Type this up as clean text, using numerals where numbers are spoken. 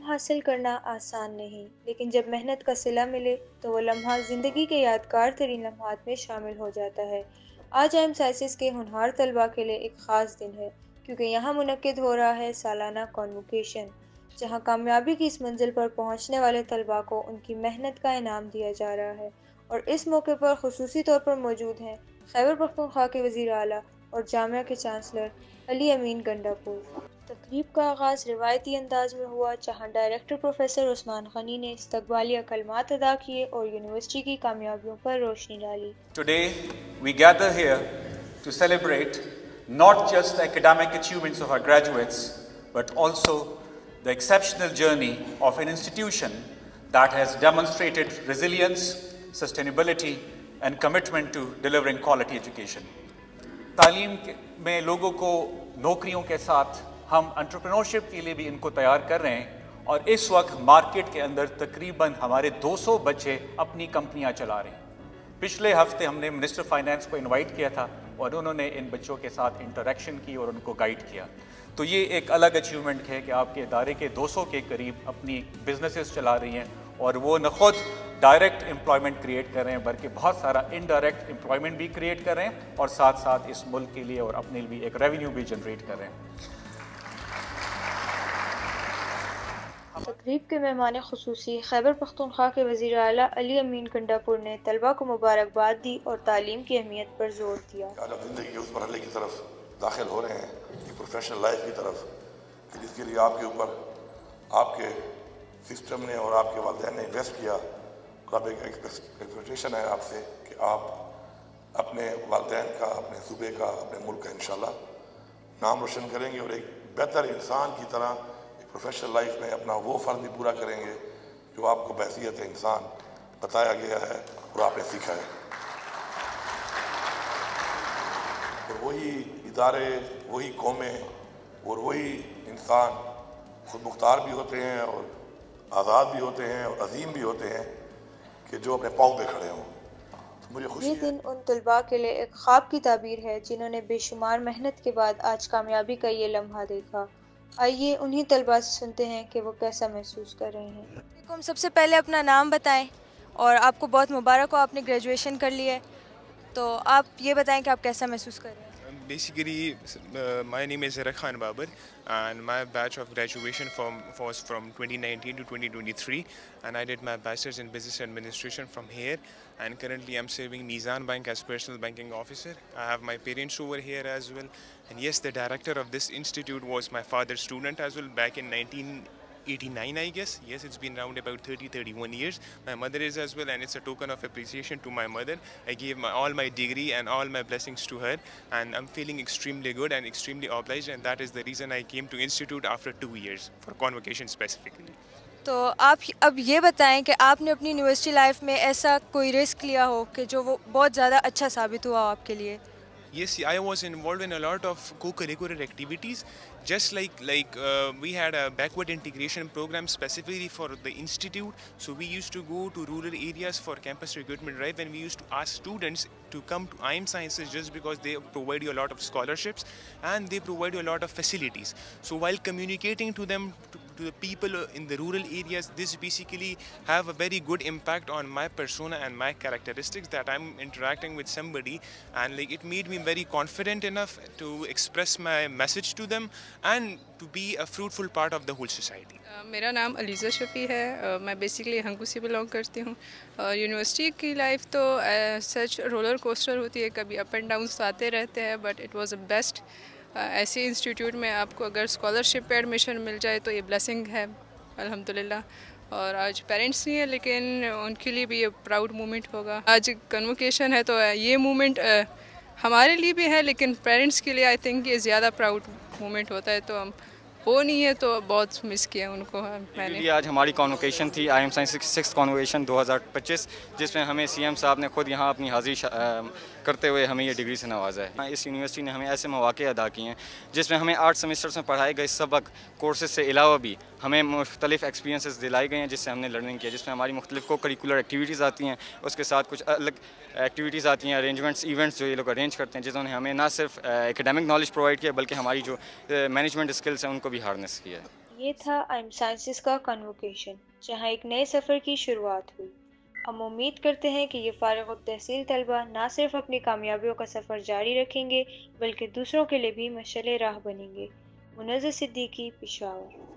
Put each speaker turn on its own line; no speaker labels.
حاصل کرنا آسان نہیں، لیکن جب محنت کا صلہ ملے تو وہ لمحہ زندگی کے یادگار ترین لمحات میں شامل ہو جاتا ہے۔ آج آئی ایم سائنسز کے ہونہار طلباء کے لیے ایک خاص دن ہے، کیونکہ یہاں منعقد ہو رہا ہے سالانہ کانووکیشن، جہاں کامیابی کی اس منزل پر پہنچنے والے طلباء کو ان کی محنت کا انعام دیا جا رہا ہے۔ اور اس موقع پر خصوصی طور پر موجود ہیں خیبر پختونخوا کے وزیر اعلیٰ اور جامعہ کے چانسلر علی امین گنڈاپور۔ تقریب کا آغاز روایتی انداز میں ہوا، جہاں ڈائریکٹر پروفیسر عثمان غنی نے استقبالیہ کلمات ادا کیے اور یونیورسٹی کی کامیابیوں پر روشنی ڈالی۔
Today we gather here to celebrate not just the academic achievements of our graduates, but also the exceptional journey of an institution that has demonstrated resilience, sustainability, and commitment to delivering quality education. تعلیم میں لوگوں کو نوکریوں کے ساتھ ہم entrepreneurship کے لیے بھی ان کو تیار کر رہے ہیں، اور اس وقت مارکیٹ کے اندر تقریباً ہمارے 200 بچے اپنی کمپنیاں چلا رہے ہیں۔ پچھلے ہفتے ہم نے منسٹر فائنانس کو انوائٹ کیا تھا اور انہوں نے ان بچوں کے ساتھ انٹریکشن کی اور ان کو گائیڈ کیا۔ تو یہ ایک الگ اچیومنٹ ہے کہ آپ کے ادارے کے 200 کے قریب اپنی بزنسز چلا رہی ہیں، اور وہ نہ خود ڈائریکٹ امپلائمنٹ کریٹ کر رہے ہیں بلکہ بہت سارا انڈائریکٹ امپلائمنٹ بھی کریٹ کر رہے ہیں، اور ساتھ ساتھ اس ملک کے لیے اور اپنے لیے ایک ریونیو بھی جنریٹ کر رہے ہیں۔
تقریب کے مہمان خصوصی خیبر پختونخوا کے وزیر اعلیٰ علی امین گنڈاپور نے طلباء کو مبارکباد دی اور تعلیم کی اہمیت پر زور دیا۔
آج آپ زندگی کے اس مرحلے کی طرف داخل ہو رہے ہیں، ایک پروفیشنل لائف کی طرف، کہ جس کے لیے آپ کے اوپر آپ کے سسٹم نے اور آپ کے والدین نے انویسٹ کیا، اور اب ایک ایکسپیکٹیشن ہے آپ سے کہ آپ اپنے والدین کا، اپنے صوبے کا، اپنے ملک کا انشاءاللہ نام روشن کریں گے، اور ایک بہتر انسان کی طرح پروفیشنل لائف میں اپنا وہ فرض بھی پورا کریں گے جو آپ کو بحیثیت انسان بتایا گیا ہے اور آپ نے سیکھا ہے۔ اور وہی ادارے، وہی قومیں اور وہی انسان خود مختار بھی ہوتے ہیں اور آزاد بھی ہوتے ہیں اور عظیم بھی ہوتے ہیں کہ جو اپنے پاؤں پہ کھڑے ہوں۔ مجھے خوشی ہے۔
یہ دن ان طلباء کے لیے ایک خواب کی تعبیر ہے جنہوں نے بے شمار محنت کے بعد آج کامیابی کا یہ لمحہ دیکھا۔ آئیے انہی طلباء سے سنتے ہیں کہ وہ کیسا محسوس کر رہے ہیں۔
سب سے پہلے اپنا نام بتائیں، اور آپ کو بہت مبارک ہو، آپ نے گریجویشن کر لی ہے، تو آپ یہ بتائیں کہ آپ کیسا محسوس کر رہے ہیں۔
Basically, my name is Rakhan Babar, and my batch of graduation was from 2019 to 2023, and I did my bachelor's in business administration from here, and currently I'm serving Mizan Bank as personal banking officer. I have my parents over here as well, and yes, the director of this institute was my father's student as well back in 1989, I guess. Yes, it's been around about 31 years. My mother is as well, and it's a token of appreciation to my mother. I gave all my degree and all my blessings to her, and I'm feeling extremely good and extremely obliged, and that is the reason I came to institute after 2 years for convocation specifically.
تو آپ اب یہ بتائیں کہ آپ نے اپنی university life میں ایسا کوئی رسک لیا ہو کہ جو وہ بہت زیادہ اچھا ثابت ہوا ہو آپ کے لیے۔
Yes, I was involved in a lot of co-curricular activities. Just like we had a backward integration program specifically for the institute. So we used to go to rural areas for campus recruitment drive, and we used to ask students to come to IIM Sciences just because they provide you a lot of scholarships and they provide you a lot of facilities. So while communicating to them, to the people in the rural areas, this basically have a very good impact on my persona and my characteristics, that I'm interacting with somebody, and like it made me very confident enough to express my message to them and to be a fruitful part of the whole society.
میرا نام علیزہ شفیع ہے، میں basically Hangu سے belong کرتی ہوں۔ University کی life تو سچ roller coaster ہوتی ہے، کبھی اپ اینڈ ڈاؤنس آتے رہتے ہیں، but it was a best. ایسے انسٹیٹیوٹ میں آپ کو اگر اسکالرشپ پہ ایڈمیشن مل جائے تو یہ بلیسنگ ہے الحمدللہ۔ اور آج پیرنٹس نہیں ہیں، لیکن ان کے لیے بھی یہ پراؤڈ مومنٹ ہوگا۔ آج کنووکیشن ہے تو یہ مومنٹ ہمارے لیے بھی ہے، لیکن پیرنٹس کے لیے آئی تھنک یہ زیادہ پراؤڈ مومنٹ ہوتا ہے، تو ہم وہ نہیں ہے تو بہت مس کیا ان کو میں نے۔
آج ہماری کانووکیشن تھی آئی ایم سائنس 6 کانووکیشن 2025، جس میں ہمیں سی ایم صاحب نے خود یہاں اپنی حاضری کرتے ہوئے ہمیں یہ ڈگری سے نوازا ہے۔ اس یونیورسٹی نے ہمیں ایسے مواقع ادا کیے ہیں جس میں ہمیں 8 سیمسٹرز میں پڑھائے گئے سبق کورسز سے علاوہ بھی ہمیں مختلف ایکسپیرینسز دلائے گئے ہیں، جس سے ہم نے لرننگ کیا، جس میں ہماری مختلف کو کریکولر ایکٹیویٹیز آتی ہیں، اس کے ساتھ کچھ الگ ایکٹیویٹیز آتی ہیں، ارینجمنٹس، ایونٹس جو یہ لوگ ارینج کرتے ہیں، جنہوں نے ہمیں نہ صرف ایکیڈیمک نالج پرووائڈ کیا بلکہ ہماری جو مینجمنٹ اسکلس ہیں ان کو بھی ہارنس کیا ہے۔
یہ تھا آئم سائنسز کا کنووکیشن، جہاں ایک نئے سفر کی شروعات ہوئی۔ ہم امید کرتے ہیں کہ یہ فارغ التحصیل طلبہ نہ صرف اپنی کامیابیوں کا سفر جاری رکھیں گے بلکہ دوسروں کے لیے بھی مشعل راہ بنیں گے۔ منظر صدیقی، پشاور۔